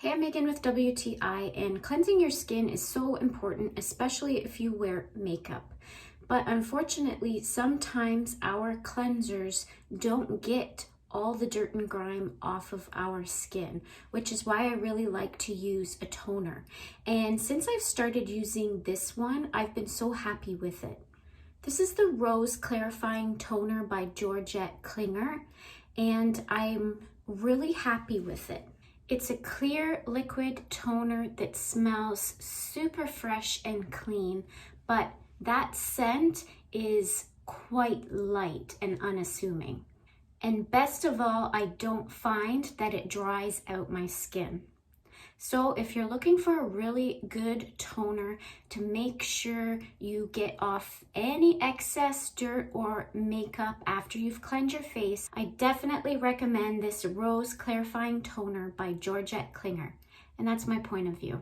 Hey, I'm Megan with WTI, and cleansing your skin is so important, especially if you wear makeup. But unfortunately, sometimes our cleansers don't get all the dirt and grime off of our skin, which is why I really like to use a toner. And since I've started using this one, I've been so happy with it. This is the Rose Clarifying Toner by Georgette Klinger, and I'm really happy with it. It's a clear liquid toner that smells super fresh and clean, but that scent is quite light and unassuming. And best of all, I don't find that it dries out my skin. So if you're looking for a really good toner to make sure you get off any excess dirt or makeup after you've cleansed your face, I definitely recommend this Rose Clarifying Toner by Georgette Klinger. And that's my point of view.